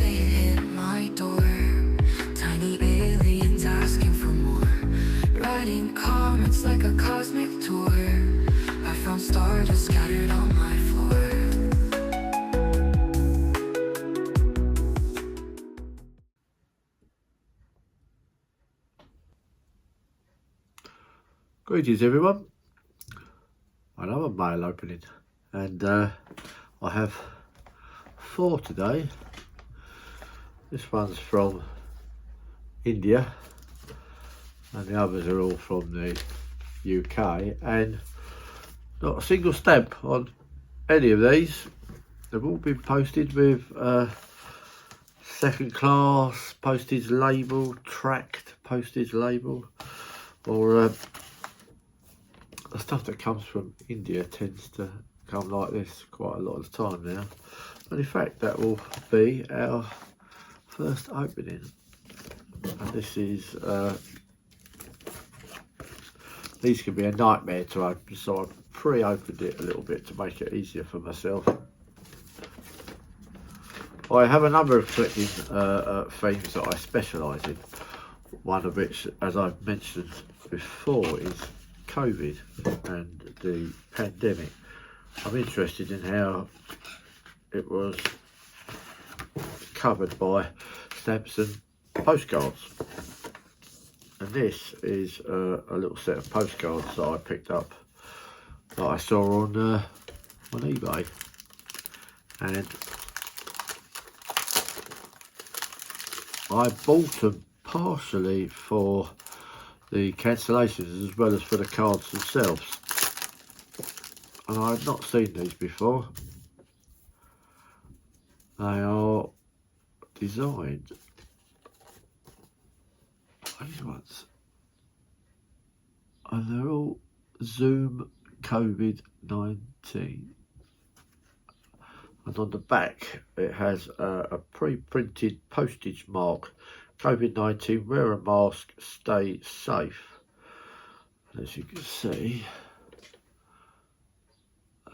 fate hit my door. Tiny aliens asking for more. Writing comments like a cosmic tour. I found stardust scattered on my floor. Greetings everyone, another mail opening, and I have 4 today. This one's from India and the others are all from the UK, and not a single stamp on any of these. They've all been posted with second class postage label, tracked postage label, or the stuff that comes from India tends to come like this quite a lot of the time now. And in fact, that will be our first opening. And this is, these can be a nightmare to open, so I pre-opened it a little bit to make it easier for myself. I have a number of collecting themes that I specialise in, one of which, as I've mentioned before, is COVID and the pandemic. I'm interested in how it was covered by stamps and postcards, and this is a little set of postcards that I picked up that I saw on eBay, and I bought them partially for the cancellations as well as for the cards themselves, and I had not seen these before. They are designed, these ones, and they're all Zoom COVID-19, and on the back it has a pre-printed postage mark: COVID-19, wear a mask, stay safe. And as you can see,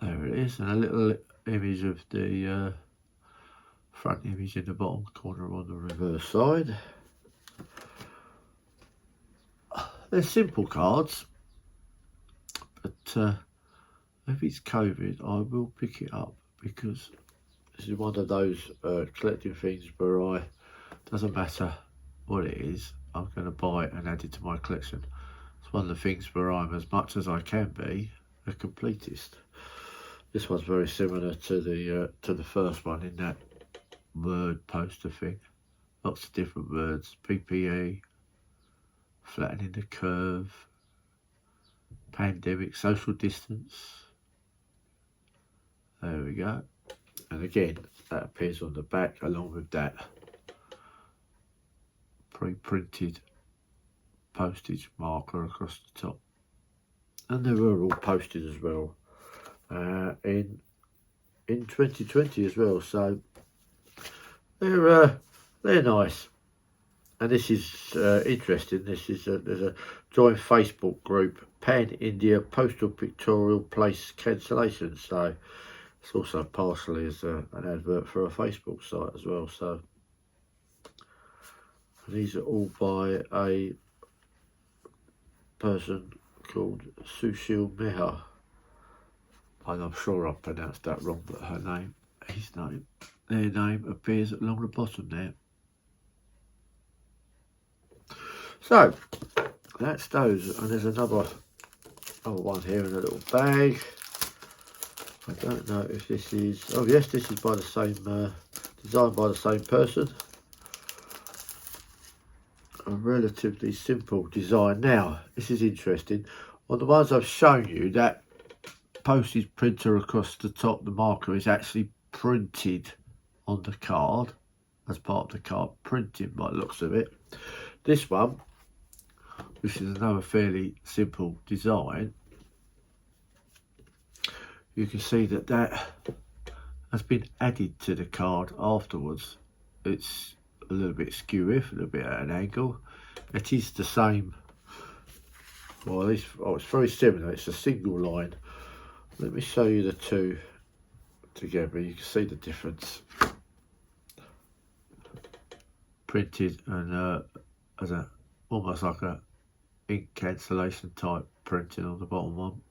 there it is, and a little image of the front image in the bottom corner on the reverse side. They're simple cards, but if it's COVID, I will pick it up, because this is one of those collecting things where doesn't matter what it is, I'm going to buy it and add it to my collection. It's one of the things where I'm, as much as I can be, a completist. This one's very similar to the first one in that word poster thing. Lots of different words: PPE, flattening the curve, pandemic, social distance. There we go. And again, that appears on the back along with that pre-printed postage marker across the top, and they were all posted as well in 2020 as well, so they're nice. And this is interesting. This is there's a joint Facebook group, Pan India Postal Pictorial Place Cancellation, so it's also partially as an advert for a Facebook site as well. So these are all by a person called Sushil Meha, and I'm sure I pronounced that wrong, but their name appears along the bottom there. So that's those, and there's another one here in a little bag. I don't know if this is, oh yes, this is by the same, designed by the same person. A relatively simple design. Now, this is interesting. On the ones I've shown you, that postage printer across the top, the marker is actually printed on the card, as part of the card printing by the looks of it. This one, which is another fairly simple design, you can see that has been added to the card afterwards. It's a little bit skewy, a little bit at an angle. It is the same, well, it's very similar. It's a single line. Let me show you the two together. You can see the difference. printed and as a almost like a ink cancellation type printing on the bottom one.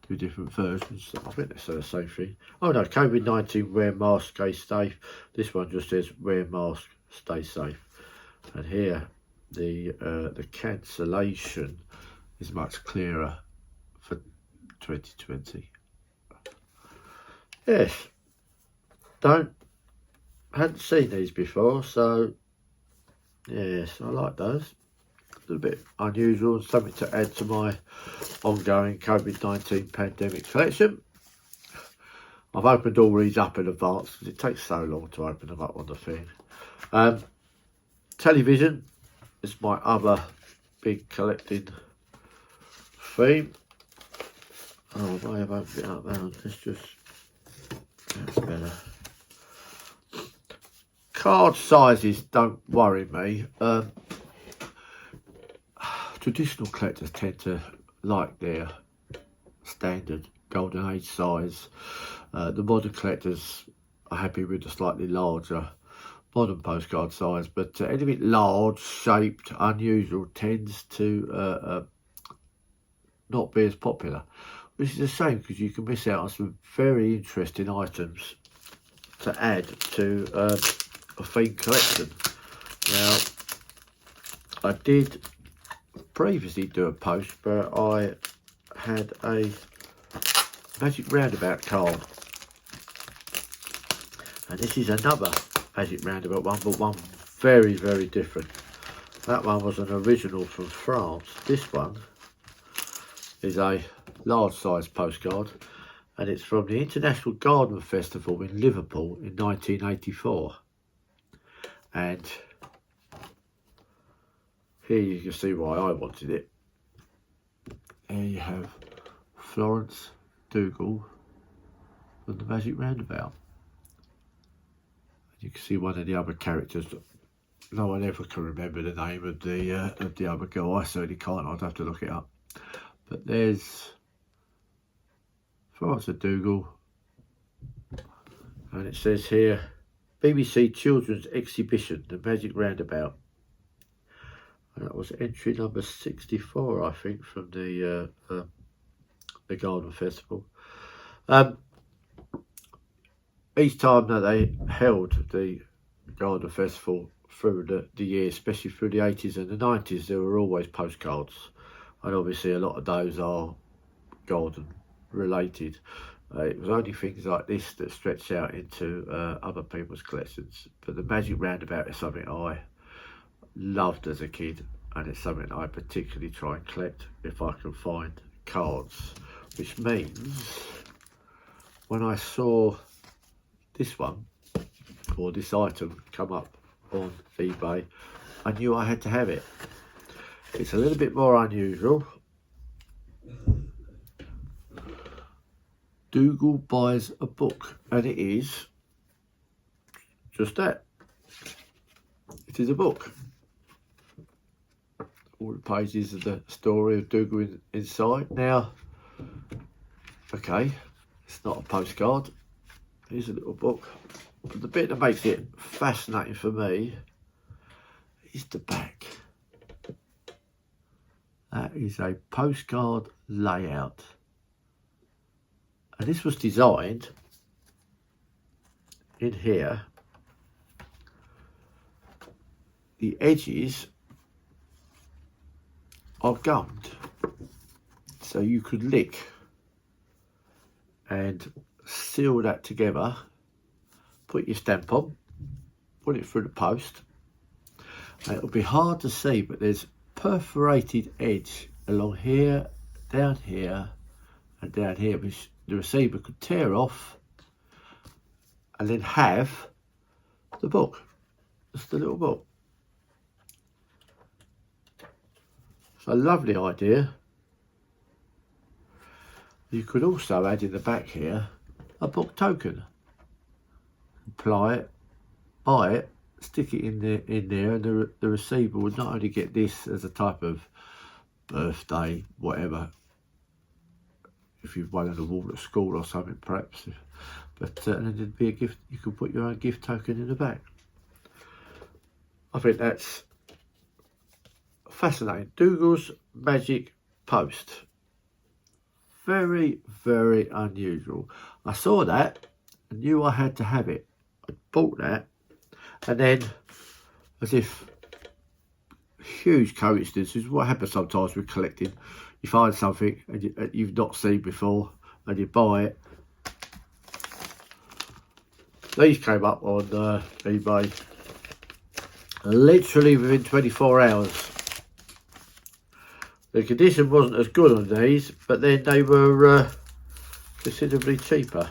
Two different versions. I think they say the same thing. Oh no, COVID-19, wear mask, stay safe. This one just says wear mask, stay safe. And here the cancellation is much clearer for 2020. Yes, hadn't seen these before, so yes, I like those. A little bit unusual and something to add to my ongoing COVID-19 pandemic collection. I've opened all these up in advance because it takes so long to open them up on the thing. Television is my other big collecting theme. Oh, I have opened it up now. That's better. Card sizes don't worry me. Traditional collectors tend to like their standard golden age size. The modern collectors are happy with the slightly larger modern postcard size, but anything large, shaped, unusual tends to not be as popular, which is a shame because you can miss out on some very interesting items to add to a themed collection. Now, I did previously do a post where I had a Magic Roundabout card, and this is another Magic Roundabout one, but one very, very different. That one was an original from France. This one is a large size postcard, and it's from the International Garden Festival in Liverpool in 1984. And here you can see why I wanted it. Here you have Florence Dougal from the Magic Roundabout. You can see one of the other characters. No one ever can remember the name of the other girl. I certainly can't. I'd have to look it up. But there's Florence Dougal, and it says here, BBC Children's Exhibition, the Magic Roundabout. And that was entry number 64, I think, from the Garden Festival. Each time that they held the Garden Festival through the year, especially through the 80s and the 90s, there were always postcards. And obviously a lot of those are garden related. It was only things like this that stretched out into other people's collections. But the Magic Roundabout is something I loved as a kid, and it's something I particularly try and collect if I can find cards, which means when I saw this one or this item come up on eBay, I knew I had to have it. It's a little bit more unusual. Dougal buys a book, and it is just that. It is a book. All the pages of the story of Dougal inside. Now, okay, it's not a postcard. Here's a little book. But the bit that makes it fascinating for me is the back. That is a postcard layout. And this was designed in here. The edges are gummed, so you could lick and seal that together, put your stamp on, put it through the post, and it'll be hard to see, but there's perforated edge along here, down here, and down here, which the receiver could tear off and then have the book, just a little book. It's a lovely idea. You could also add in the back here a book token. Apply it, buy it, stick it in there, and the receiver would not only get this as a type of birthday, whatever, if you've won an award at school or something perhaps, but and then there'd be a gift. You could put your own gift token in the back. I think that's fascinating. Dougal's Magic Post. Very, very unusual. I saw that and knew I had to have it. I bought that, and then, as if huge coincidences, what happens sometimes with collecting, you find something and you've not seen before and you buy it. These came up on eBay literally within 24 hours. The condition wasn't as good on these, but then they were considerably cheaper.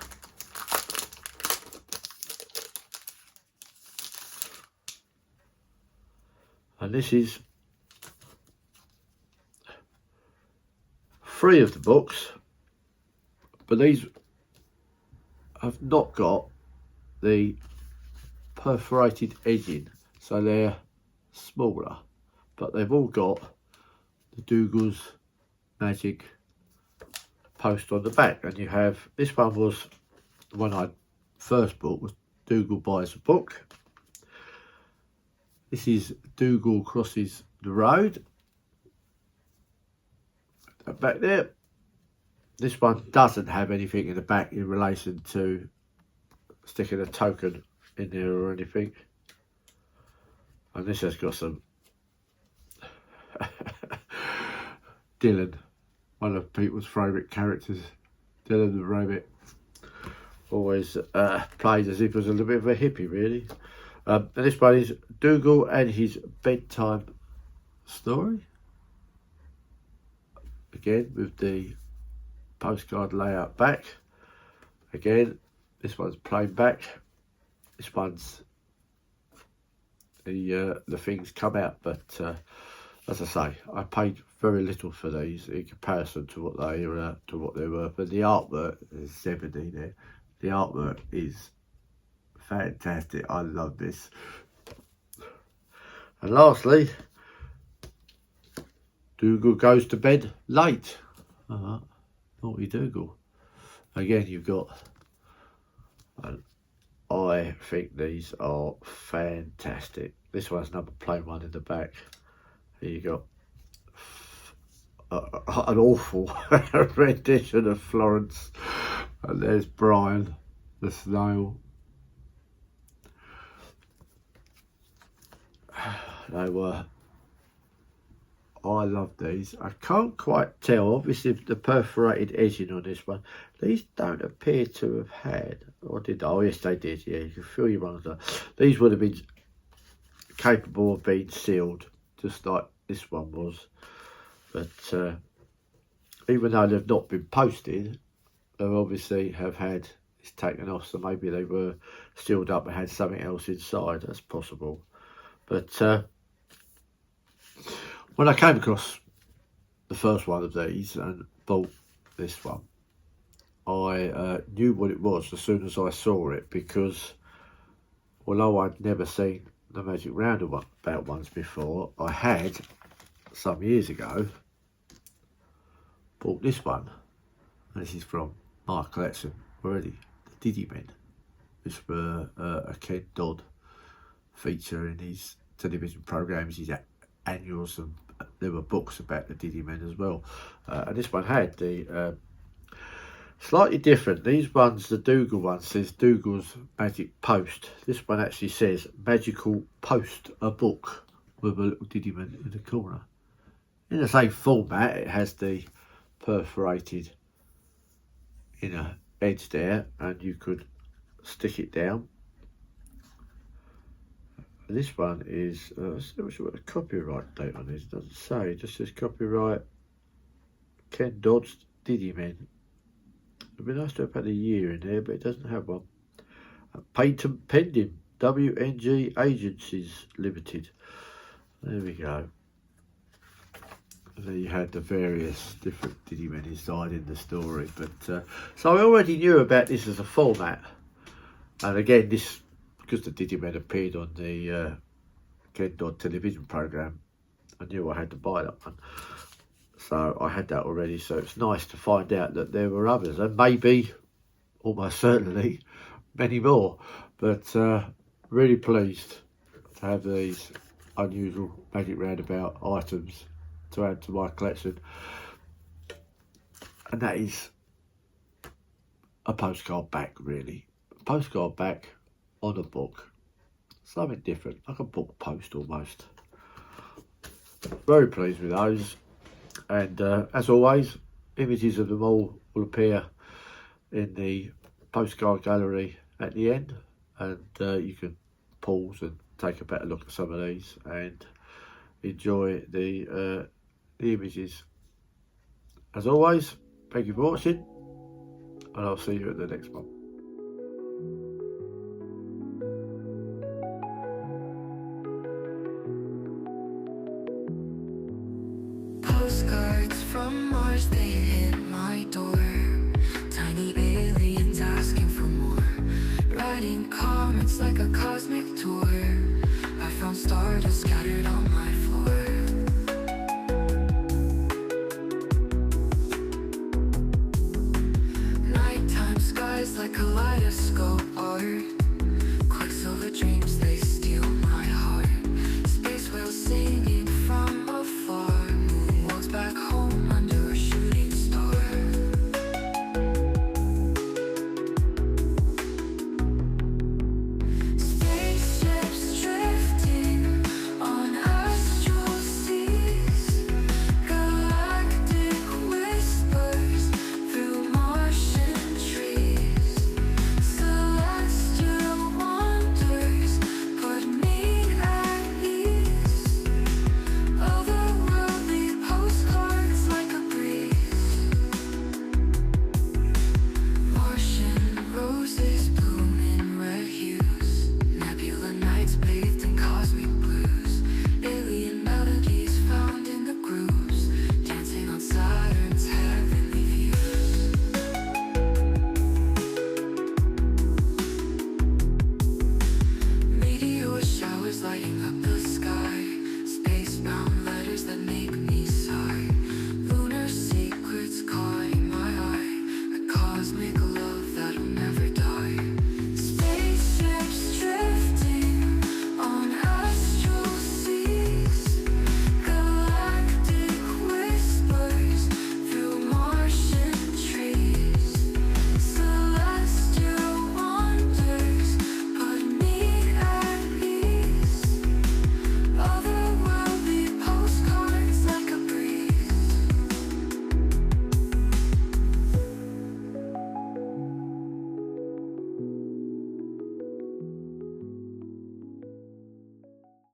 And this is 3 of the books, but these have not got the perforated edging, so they're smaller, but they've all got the Dougal's Magic Post on the back. And you have, this one was the one I first bought, was Dougal Buys a Book. This is Dougal Crosses the Road. Back there, this one doesn't have anything in the back in relation to sticking a token in there or anything. And this has got some Dylan, one of people's favourite characters, Dylan the Rabbit. Always played as if he was a little bit of a hippie, really. And this one is Dougal and his bedtime story. Again, with the postcard layout back. Again, this one's plain back. This one's the things come out, but as I say, I paid very little for these in comparison to what they were. But the artwork is 70 there. The artwork is fantastic. I love this. And lastly, Dougal goes to bed late. Naughty Dougal. Again, you've got, and I think these are fantastic. This one's another plain one in the back. Here you got an awful rendition of Florence. And there's Brian, the snail. They were, I love these. I can't quite tell, obviously the perforated edging on this one. These don't appear to have had, or did they? Oh yes they did, yeah, you can feel your ones there. These would have been capable of being sealed, just like this one was. But even though they've not been posted, they obviously have had this taken off, so maybe they were sealed up and had something else inside. That's possible. But when I came across the first one of these and bought this one, I knew what it was as soon as I saw it, because although I'd never seen the Magic Roundabout ones before, I had, some years ago, bought this one. And this is from my collection already, the Diddy Men, which were a Ken Dodd feature in his television programmes, his annuals, and there were books about the Diddy Men as well. And this one had the slightly different. These ones, the Dougal one says Dougal's Magic Post. This one actually says Magical Post a Book, with a little Diddy Man in the corner. In the same format, it has the perforated inner edge there, and you could stick it down. This one is, let's see what the copyright date on this. It doesn't say, it just says copyright Ken Dodd's Diddy Men. It'd be nice to have had a year in there, but it doesn't have one. Patent pending, WNG Agencies Limited. There we go. And then you had the various different Diddy Men inside in the story. But so I already knew about this as a format. And again, this, because the Diddy Men appeared on the Ken Dodd television programme, I knew I had to buy that one. So I had that already, so it's nice to find out that there were others, and maybe, almost certainly, many more. But really pleased to have these unusual magic roundabout items to add to my collection, and that is a postcard back, really. A postcard back on a book. Something different, like a book post almost. Very pleased with those, and as always, images of them all will appear in the postcard gallery at the end, and you can pause and take a better look at some of these and enjoy the images. As always, thank you for watching, and I'll see you at the next one. Postcards from Mars, they hit my door. Tiny aliens asking for more. Writing comments like a cosmic tour.